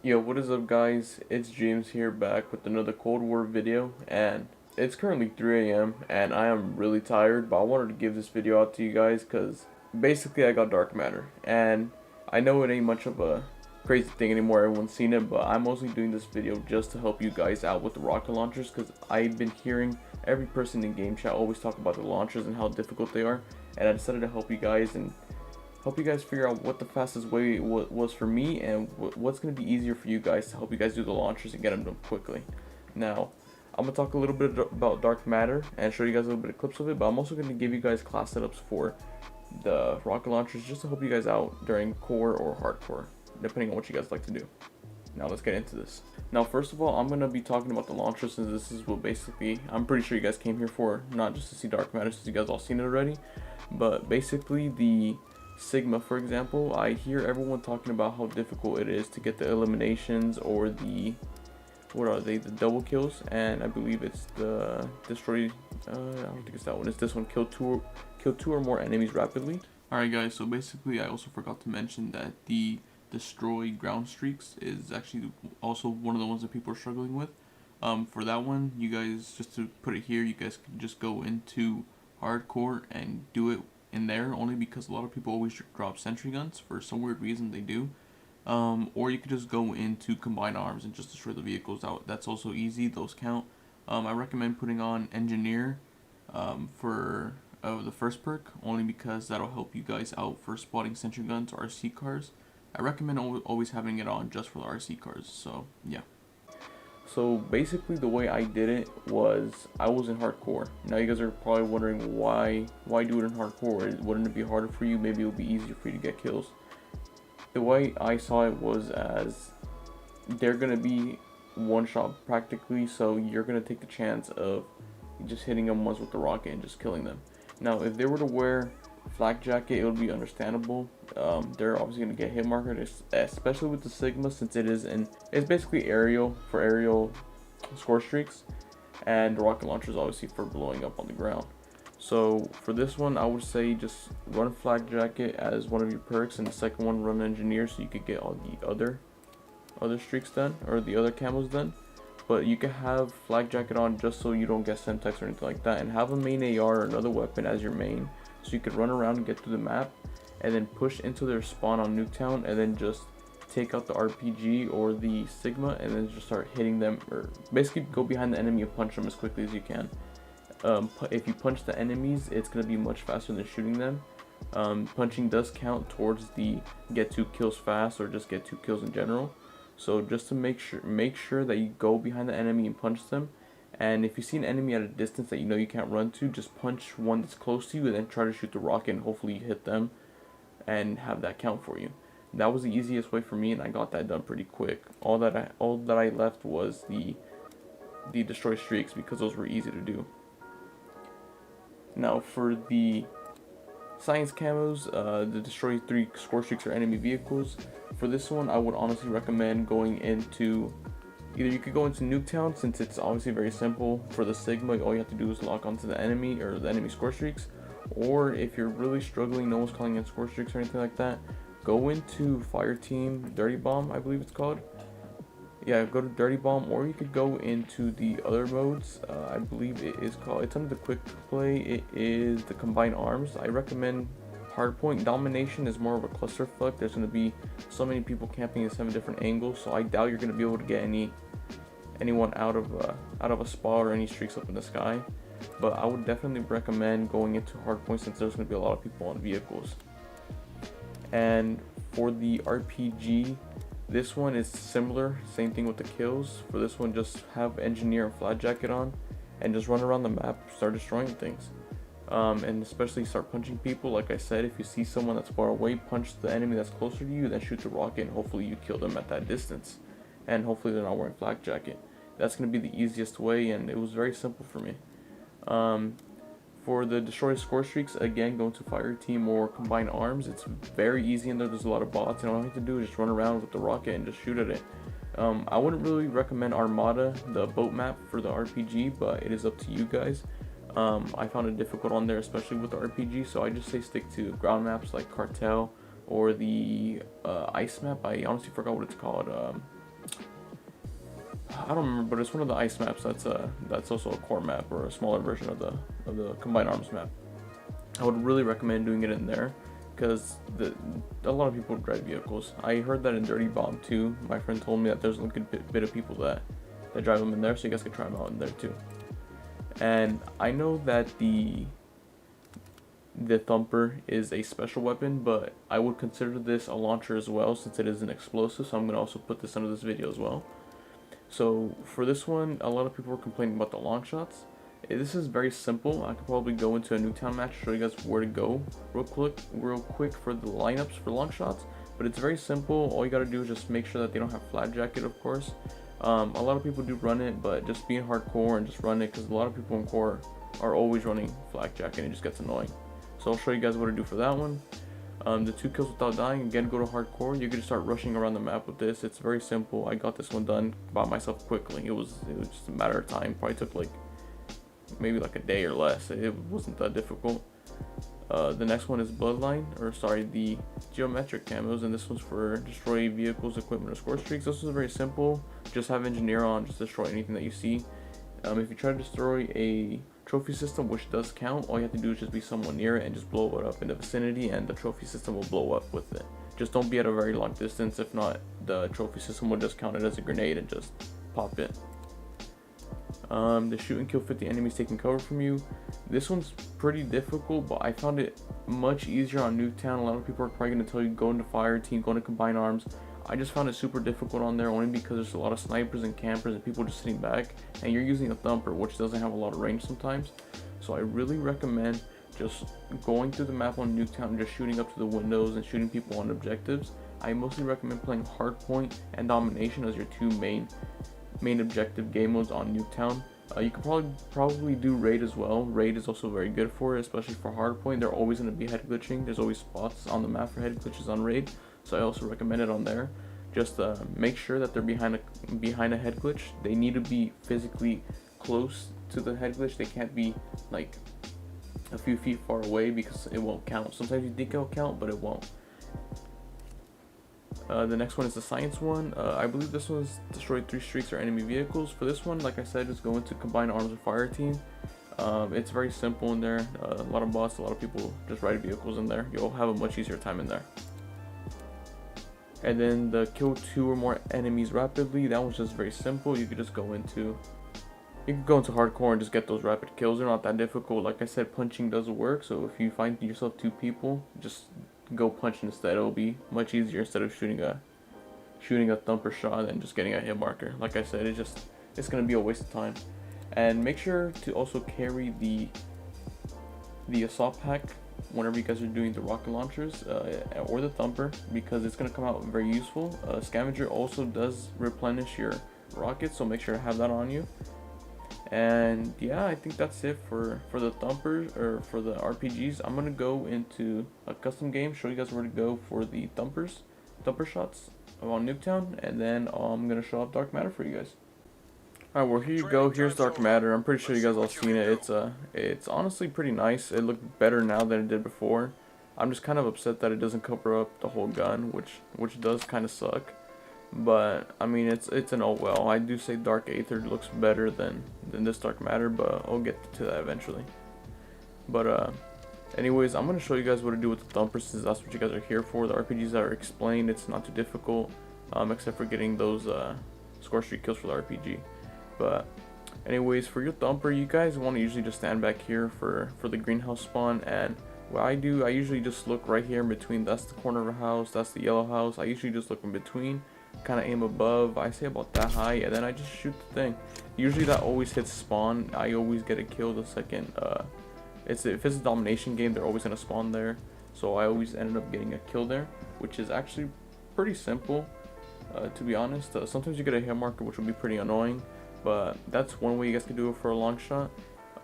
Yo, what is up guys? It's James here back with another Cold War video, and it's currently 3 a.m. and I am really tired, but I wanted to give this video out to you guys because basically I got dark matter, and I know it ain't much of a crazy thing anymore, everyone's seen it, but I'm mostly doing this video just to help you guys out with the rocket launchers because I've been hearing every person in game chat always talk about the launchers and how difficult they are, and I decided to help you guys and help you guys figure out what the fastest way was for me and what's going to be easier for you guys to help you guys do the launchers and get them done quickly. Now, I'm going to talk a little bit about dark matter and show you guys a little bit of clips of it, but I'm also going to give you guys class setups for the rocket launchers just to help you guys out during core or hardcore, depending on what you guys like to do. Now let's get into this. Now first of all, I'm going to be talking about the launchers since this is what basically I'm pretty sure you guys came here for, not just to see dark matter since you guys all seen it already, but basically the Sigma, for example, I hear everyone talking about how difficult it is to get the eliminations or the, what are they, the double kills, and I believe it's the destroy, I don't think it's that one, it's this one, kill two or more enemies rapidly. Alright guys, so basically I also forgot to mention that the destroy ground streaks is actually also one of the ones that people are struggling with. For that one, you guys, just to put it here, you guys can just go into hardcore and do it in there, only because a lot of people always drop sentry guns for some weird reason they do. Or you could just go into combined arms and just destroy the vehicles out. That's also easy, those count. I recommend putting on engineer for the first perk, only because that'll help you guys out for spotting sentry guns or RC cars. I recommend always having it on just for the RC cars, so yeah. So basically the way I did it was I was in hardcore. Now you guys are probably wondering why do it in hardcore? Wouldn't it be harder for you? Maybe it would be easier for you to get kills. The way I saw it was as they're gonna be one shot practically, so you're gonna take the chance of just hitting them once with the rocket and just killing them. Now if they were to wear flak jacket, it would be understandable. They're obviously going to get hit marker, especially with the Sigma, since it's basically aerial for aerial score streaks, and the rocket launcher is obviously for blowing up on the ground. So for this one, I would say just run flak jacket as one of your perks, and the second one run engineer, so you could get all the other streaks done, or the other camos done. But you can have flak jacket on just so you don't get Semtex or anything like that, and have a main AR or another weapon as your main, so you could run around and get through the map and then push into their spawn on Nuketown and then just take out the RPG or the Sigma and then just start hitting them, or basically go behind the enemy and punch them as quickly as you can. If you punch the enemies, it's going to be much faster than shooting them. Punching does count towards the get 2 kills fast or just get 2 kills in general. So just to make sure that you go behind the enemy and punch them. And if you see an enemy at a distance that you know you can't run to, just punch one that's close to you and then try to shoot the rocket and hopefully you hit them and have that count for you. That was the easiest way for me, and I got that done pretty quick. All that I left was the destroy streaks because those were easy to do. Now for the science camos, the destroy 3 score streaks or enemy vehicles. For this one, I would honestly recommend going into either you could go into Nuketown, since it's obviously very simple. For the Sigma, all you have to do is lock onto the enemy or the enemy score streaks. Or if you're really struggling, no one's calling in score streaks or anything like that, go into Fire Team Dirty Bomb, I believe it's called. Yeah, go to Dirty Bomb, or you could go into the other modes. I believe it is called, it's under the quick play, it is the combined arms. I recommend Hardpoint. Domination is more of a clusterfuck. There's going to be so many people camping in 7 different angles, so I doubt you're going to be able to get anyone out of a spot or any streaks up in the sky. But I would definitely recommend going into Hardpoint since there's going to be a lot of people on vehicles. And for the RPG, this one is similar, same thing with the kills. For this one, just have engineer and flat jacket on and just run around the map, start destroying things. And especially start punching people. Like I said, if you see someone that's far away, punch the enemy that's closer to you, then shoot the rocket, and hopefully you kill them at that distance. And hopefully they're not wearing flak jacket. That's going to be the easiest way, and it was very simple for me. For the destroy score streaks, again, go into Fire Team or combine arms. It's very easy in there. There's a lot of bots, and all you have to do is just run around with the rocket and just shoot at it. I wouldn't really recommend Armada, the boat map, for the RPG, but it is up to you guys. I found it difficult on there, especially with the RPG, so I just say stick to ground maps like Cartel or the ice map. I honestly forgot what it's called. I don't remember, but it's one of the ice maps. That's also a core map or a smaller version of the combined arms map. I would really recommend doing it in there because a lot of people drive vehicles. I heard that in Dirty Bomb too. My friend told me that there's a good bit of people that drive them in there, so you guys can try them out in there too. And I know that the thumper is a special weapon, but I would consider this a launcher as well since it is an explosive, so I'm going to also put this under this video as well. So for this one, a lot of people were complaining about the long shots. This is very simple. I could probably go into a Nuketown match, show you guys where to go real quick for the lineups for long shots, but it's very simple. All you gotta do is just make sure that they don't have flat jacket, of course. A lot of people do run it, but just be in hardcore and just run it because a lot of people in core are always running flat jacket and it just gets annoying. So I'll show you guys what to do for that one. The 2 kills without dying, again, go to hardcore. You can just start rushing around the map with this. It's very simple. I got this one done by myself quickly. It was just a matter of time. Probably took like maybe like a day or less. It wasn't that difficult. The next one is Bloodline, or sorry, the geometric camos, and this one's for destroy vehicles, equipment, or score streaks. This is very simple. Just have engineer on, just destroy anything that you see. If you try to destroy a trophy system, which does count, all you have to do is just be somewhere near it and just blow it up in the vicinity, and the trophy system will blow up with it. Just don't be at a very long distance. If not, the trophy system will just count it as a grenade and just pop it. The shoot and kill 50 enemies taking cover from you. This one's pretty difficult, but I found it much easier on Nuketown. A lot of people are probably going to tell you go into fire team, go into combined arms. I just found it super difficult on there only because there's a lot of snipers and campers and people just sitting back, and you're using a thumper, which doesn't have a lot of range sometimes. So I really recommend just going through the map on Nuketown and just shooting up to the windows and shooting people on objectives. I mostly recommend playing Hardpoint and Domination as your two main objective game modes on Nuketown. You could probably do Raid as well. Raid is also very good for it, especially for Hardpoint. They're always going to be head glitching. There's always spots on the map for head glitches on Raid, so I also recommend it on there. Just make sure that they're behind a head glitch. They need to be physically close to the head glitch. They can't be like a few feet far away because it won't count. Sometimes you think it'll count, but it won't. The next one is the science one. I believe this one's destroyed 3 streaks or enemy vehicles. For this one, like I said, just go into combined arms or fire team. It's very simple in there. A lot of bots, a lot of people just ride vehicles in there. You'll have a much easier time in there. And then the kill 2 or more enemies rapidly. That one's just very simple. You could just go into hardcore and just get those rapid kills. They're not that difficult. Like I said, punching does work. So if you find yourself 2 people, just go punch instead. It'll be much easier instead of shooting a thumper shot and just getting a hit marker. Like I said, it's gonna be a waste of time. And make sure to also carry the assault pack whenever you guys are doing the rocket launchers or the thumper, because it's gonna come out very useful. Scavenger also does replenish your rockets, so make sure to have that on you. And yeah, I think that's it for the thumpers or for the RPGs. I'm gonna go into a custom game, show you guys where to go for the thumper shots on Nuketown, and then I'm gonna show off Dark Matter for you guys. Alright, well here you go. Here's Dark Matter. I'm pretty sure you guys all seen it. It's honestly pretty nice. It looked better now than it did before. I'm just kind of upset that it doesn't cover up the whole gun, which does kind of suck. But I mean, it's an oh well. I do say Dark Aether looks better than this Dark Matter, but I'll get to that eventually. But anyways, I'm gonna show you guys what to do with the thumpers, since that's what you guys are here for. The RPGs that are explained, it's not too difficult, except for getting those score streak kills for the RPG. But anyways, for your thumper, you guys want to usually just stand back here for the greenhouse spawn. And what I do, I usually just look right here in between. That's the corner of a house, that's the yellow house. I usually just look in between, kind of aim above. I say about that high, and then I just shoot the thing. Usually that always hits spawn. I always get a kill the second. If it's a domination game, they're always gonna spawn there, so I always ended up getting a kill there, which is actually pretty simple, to be honest. Sometimes you get a hit marker, which will be pretty annoying, but that's one way you guys can do it for a long shot.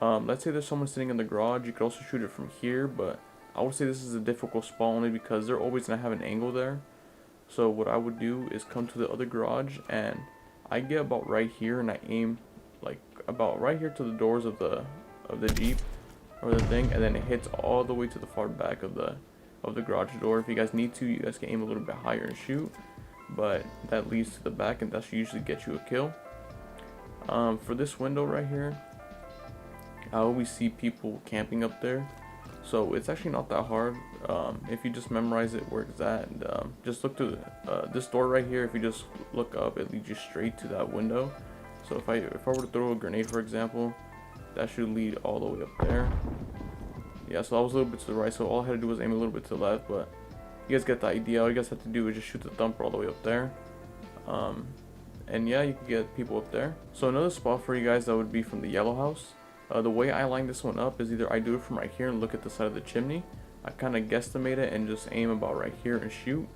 Let's say there's someone sitting in the garage. You could also shoot it from here, but I would say this is a difficult spawn only because they're always gonna have an angle there. So what I would do is come to the other garage, and I get about right here, and I aim like about right here to the doors of the Jeep or the thing, and then it hits all the way to the far back of the garage door. If you guys need to, you guys can aim a little bit higher and shoot, but that leads to the back, and that's usually get you a kill. For this window right here, I always see people camping up there, so it's actually not that hard. If you just memorize it where it's at, and just look to this door right here. If you just look up, it leads you straight to that window. So if I were to throw a grenade, for example, that should lead all the way up there. Yeah, so I was a little bit to the right, so all I had to do was aim a little bit to the left, but you guys get the idea. All you guys have to do is just shoot the thumper all the way up there. And yeah, you can get people up there. So another spot for you guys, that would be from the yellow house. The way I line this one up is either I do it from right here and look at the side of the chimney. I kind of guesstimate it and just aim about right here and shoot.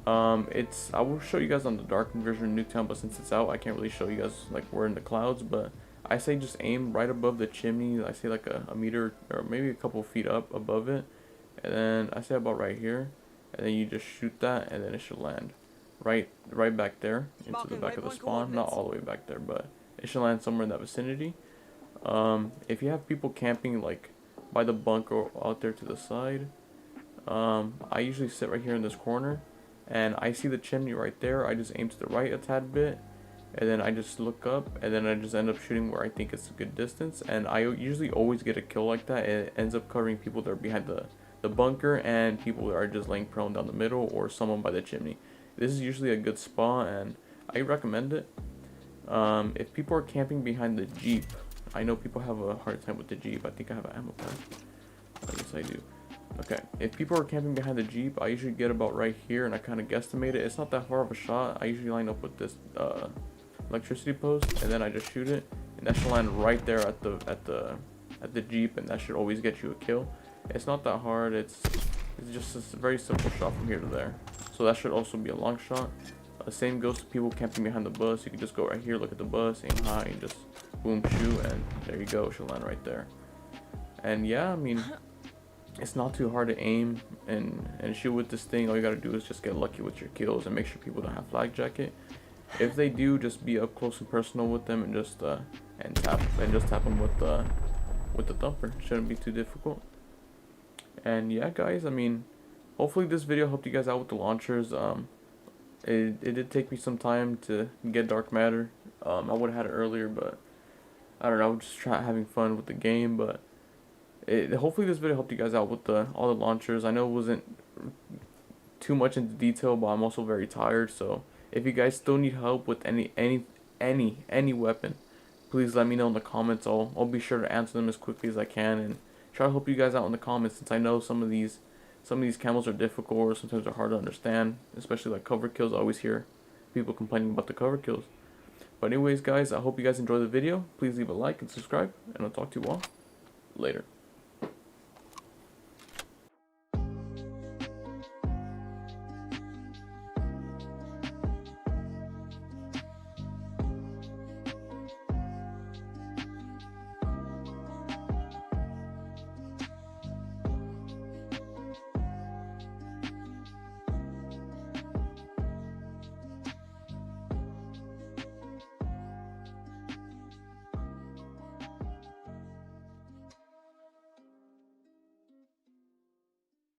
I will show you guys on the darkened version of Nuketown, but since it's out, I can't really show you guys like we're in the clouds. But I say just aim right above the chimney. I say like a meter or maybe a couple feet up above it, and then I say about right here, and then you just shoot that, and then it should land right back there into the back of the spawn. Not all the way back there, but it should land somewhere in that vicinity. If you have people camping like by the bunker out there to the side, I usually sit right here in this corner, and I see the chimney right there. I just aim to the right a tad bit, and then I just look up, and then I just end up shooting where I think it's a good distance, and I usually always get a kill like that. It ends up covering people that are behind the bunker and people that are just laying prone down the middle, or someone by the chimney. This is usually a good spot, and I recommend it. If people are camping behind the Jeep, I know people have a hard time with the Jeep. I think I have an ammo pack. I guess I do. Okay, if people are camping behind the Jeep, I usually get about right here, and I kind of guesstimate it. It's not that far of a shot. I usually line up with this electricity post, and then I just shoot it, and that should land right there at the Jeep, and that should always get you a kill. It's not that hard. It's just a very simple shot from here to there. So that should also be a long shot. Same goes to people camping behind the bus. You can just go right here, look at the bus, aim high, and just boom, shoot, and there you go. It should land right there. And yeah, I mean, it's not too hard to aim and shoot with this thing. All you gotta do is just get lucky with your kills and make sure people don't have flak jacket. If they do, just be up close and personal with them, and just tap them with the thumper. Shouldn't be too difficult. And yeah, guys, I mean, hopefully this video helped you guys out with the launchers. It did take me some time to get dark matter. I would have had it earlier, but I don't know. I was just having fun with the game. But hopefully this video helped you guys out with all the launchers. I know it wasn't too much into detail, but I'm also very tired. So if you guys still need help with any weapon, please let me know in the comments. I'll be sure to answer them as quickly as I can, and try to help you guys out in the comments, since I know some of these camos are difficult, or sometimes they're hard to understand, especially like cover kills. I always hear people complaining about the cover kills. But anyways, guys, I hope you guys enjoyed the video. Please leave a like and subscribe, and I'll talk to you all later.